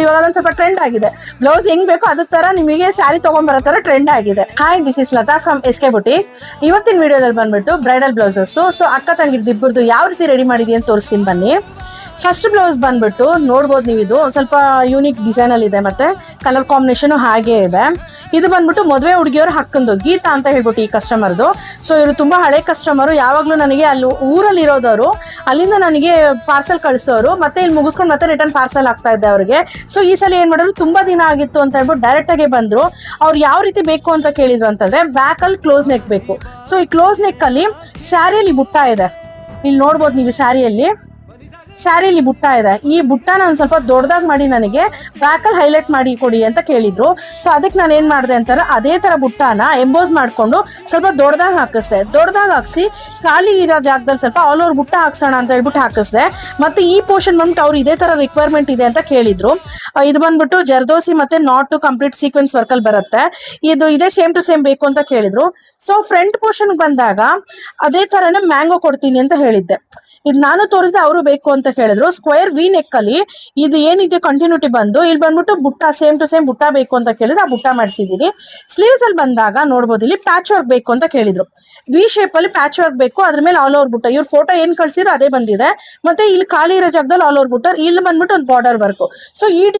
ಇವಾಗ ಅದೊಂದು ಸ್ವಲ್ಪ ಟ್ರೆಂಡ್ ಆಗಿದೆ. ಬ್ಲೌಸ್ ಹೆಂಗ್ ಬೇಕೋ ಅದ ತರ ನಿಮಗೆ ಸ್ಯಾರಿ ತಗೊಂಡ್ಬರೋ ತರ ಟ್ರೆಂಡ್ ಆಗಿದೆ. Hi, this is Latha from SK boutique. ಇವತ್ತಿನ ವಿಡಿಯೋದಲ್ಲಿ ಬಂದ್ಬಿಟ್ಟು ಬ್ರೈಡಲ್ ಬ್ಲೌಸಸ್. ಸೊ ಅಕ್ಕ ತಂಗಿರ್ದಿಬ್ಬರದು ಯಾವ ರೀತಿ ರೆಡಿ ಮಾಡಿದೀನಿ ಅಂತ ತೋರಿಸ್ತೀನಿ ಬನ್ನಿ. ಫಸ್ಟ್ ಬ್ಲೌಸ್ ಬಂದ್ಬಿಟ್ಟು ನೋಡ್ಬೋದು ನೀವು, ಇದು ಒಂದು ಸ್ವಲ್ಪ ಯೂನಿಕ್ ಡಿಸೈನ್ ಅಲ್ಲಿ ಇದೆ, ಮತ್ತೆ ಕಲರ್ ಕಾಂಬಿನೇಷನ್ ಹಾಗೆ ಇದೆ. ಇದು ಬಂದ್ಬಿಟ್ಟು ಮದುವೆ ಹುಡುಗಿಯವರು ಹಾಕೊಂಡು ಗೀತಾ ಅಂತ ಹೇಳ್ಬಿಟ್ಟು ಈ ಕಸ್ಟಮರ್ದು. ಸೊ ಇವರು ತುಂಬಾ ಹಳೆ ಕಸ್ಟಮರು, ಯಾವಾಗಲೂ ನನಗೆ ಅಲ್ಲಿ ಊರಲ್ಲಿ ಇರೋದವರು, ಅಲ್ಲಿಂದ ನನಗೆ ಪಾರ್ಸಲ್ ಕಳಿಸೋರು, ಮತ್ತೆ ಇಲ್ಲಿ ಮುಗಿಸ್ಕೊಂಡು ಮತ್ತೆ ರಿಟರ್ನ್ ಪಾರ್ಸಲ್ ಆಗ್ತಾ ಇದ್ದೆ ಅವ್ರಿಗೆ. ಸೊ ಈ ಸಲ ಏನ್ ಮಾಡಿದ್ರು, ತುಂಬಾ ದಿನ ಆಗಿತ್ತು ಅಂತ ಹೇಳ್ಬಿಟ್ಟು ಡೈರೆಕ್ಟ್ ಆಗಿ ಬಂದ್ರು. ಅವ್ರು ಯಾವ ರೀತಿ ಬೇಕು ಅಂತ ಕೇಳಿದ್ರು ಅಂತಂದ್ರೆ, ಬ್ಯಾಕ್ ಅಲ್ಲಿ ಕ್ಲೋಸ್ ನೆಕ್ ಬೇಕು. ಸೊ ಈ ಕ್ಲೋಸ್ ನೆಕ್ ಅಲ್ಲಿ ಸ್ಯಾರಿಯಲ್ಲಿ ಬುಟ್ಟ ಇದೆ, ಇಲ್ಲಿ ನೋಡ್ಬೋದು ನೀವು. ಸ್ಯಾರಿಯಲ್ಲಿ ಬುಟ್ಟ ಇದೆ. ಈ ಬುಟ್ಟನ ಒಂದು ಸ್ವಲ್ಪ ದೊಡ್ಡದಾಗಿ ಮಾಡಿ ನನಗೆ ಬ್ಯಾಕಲ್ಲಿ ಹೈಲೈಟ್ ಮಾಡಿ ಕೊಡಿ ಅಂತ ಕೇಳಿದ್ರು. ಸೊ ಅದಕ್ಕೆ ನಾನು ಏನು ಮಾಡಿದೆ ಅಂತಾರೆ, ಅದೇ ಥರ ಬುಟ್ಟನ ಎಂಬೋಸ್ ಮಾಡಿಕೊಂಡು ಸ್ವಲ್ಪ ದೊಡ್ಡದಾಗಿ ಹಾಕಿಸ್ದೆ. ದೊಡ್ಡದಾಗಿ ಹಾಕಿಸಿ ಖಾಲಿ ಇರೋ ಜಾಗದಲ್ಲಿ ಸ್ವಲ್ಪ ಆಲ್ ಓವರ್ ಬುಟ್ಟ ಹಾಕ್ಸೋಣ ಅಂತ ಹೇಳ್ಬಿಟ್ಟು ಹಾಕಿಸ್ದೆ. ಮತ್ತು ಈ ಪೋರ್ಷನ್ ಬಂದ್ಬಿಟ್ಟು ಅವ್ರು ಇದೇ ಥರ ರಿಕ್ವೈರ್ಮೆಂಟ್ ಇದೆ ಅಂತ ಕೇಳಿದ್ರು. ಇದು ಬಂದ್ಬಿಟ್ಟು ಜರ್ದೋಸಿ ಮತ್ತು ನಾಟ್ ಕಂಪ್ಲೀಟ್ ಸೀಕ್ವೆನ್ಸ್ ವರ್ಕಲ್ಲಿ ಬರುತ್ತೆ. ಇದು ಇದೇ ಸೇಮ್ ಟು ಸೇಮ್ ಬೇಕು ಅಂತ ಕೇಳಿದ್ರು. ಸೊ ಫ್ರಂಟ್ ಪೋರ್ಷನ್ಗೆ ಬಂದಾಗ ಅದೇ ಥರನೇ ಮ್ಯಾಂಗೋ ಕೊಡ್ತೀನಿ ಅಂತ ಹೇಳಿದ್ದೆ. ಇದು ನಾನು ತೋರಿಸಿದೆ, ಅವರು ಬೇಕು ಅಂತ ಹೇಳಿದ್ರು. ಸ್ಕ್ವೇರ್ ವಿ ನೆಕ್ ಅಲ್ಲಿ ಇದು ಏನಿದೆ ಕಂಟಿನ್ಯೂಟಿ ಬಂದು ಇಲ್ಲಿ ಬಂದ್ಬಿಟ್ಟು ಬುಟ್ಟ ಸೇಮ್ ಟು ಸೇಮ್ ಬುಟ್ಟ ಬೇಕು ಅಂತ ಕೇಳಿದ್ರೆ ಆ ಬುಟ್ಟ ಮಾಡಿಸಿದೀನಿ. ಸ್ಲೀವ್ಸ್ ಅಲ್ಲಿ ಬಂದಾಗ ನೋಡ್ಬೋದು, ಇಲ್ಲಿ ಪ್ಯಾಚ್ ವರ್ಕ್ ಬೇಕು ಅಂತ ಕೇಳಿದ್ರು. ವಿ ಶೇಪ್ ಅಲ್ಲಿ ಪ್ಯಾಚ್ ವರ್ಕ್ ಬೇಕು, ಅದ್ರ ಮೇಲೆ ಆಲ್ ಓವರ್ ಬುಟ್ಟ. ಇವ್ರ ಫೋಟೋ ಏನ್ ಕಳ್ಸಿದ್ರು ಅದೇ ಬಂದಿದೆ. ಮತ್ತೆ ಇಲ್ಲಿ ಖಾಲಿ ಇರೋ ಜಾಗದಲ್ಲಿ ಆಲ್ ಓವರ್ ಬುಟ್ಟ, ಇಲ್ಲಿ ಬಂದ್ಬಿಟ್ಟು ಒಂದು ಬಾರ್ಡರ್ ವರ್ಕ್. ಸೊ ಈ